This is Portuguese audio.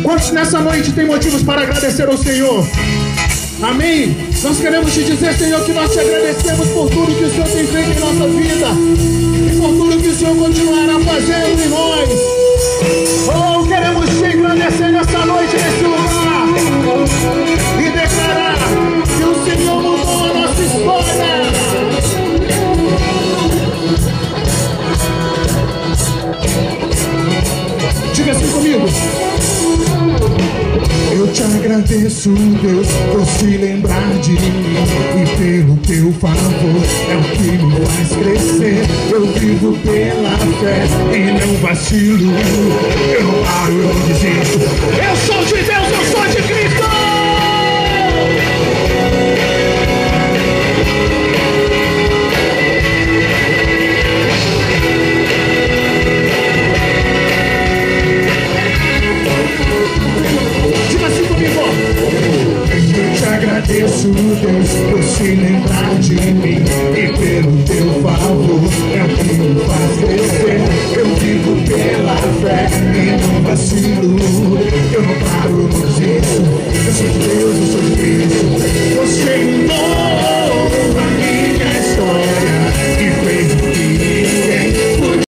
Quantos nessa noite tem motivos para agradecer ao Senhor? Amém? Nós queremos te dizer, Senhor, que nós te agradecemos por tudo que o Senhor tem feito em nossa vida e por tudo que o Senhor continuará fazendo em nós. Oh, queremos te agradecer nessa noite, nesse lugar, e declarar que o Senhor mudou a nossa história. Diga assim comigo. Eu te agradeço, Deus, por se lembrar de mim e pelo teu favor é o que me faz crescer. Eu vivo pela fé e não vacilo. Eu não paro, eu não desisto. Eu sou de Deus, eu sou de Cristo. Eu te agradeço, Deus, por se lembrar de mim e pelo teu favor é o que me faz crescer. Eu vivo pela fé e não vacilo. Eu não paro, não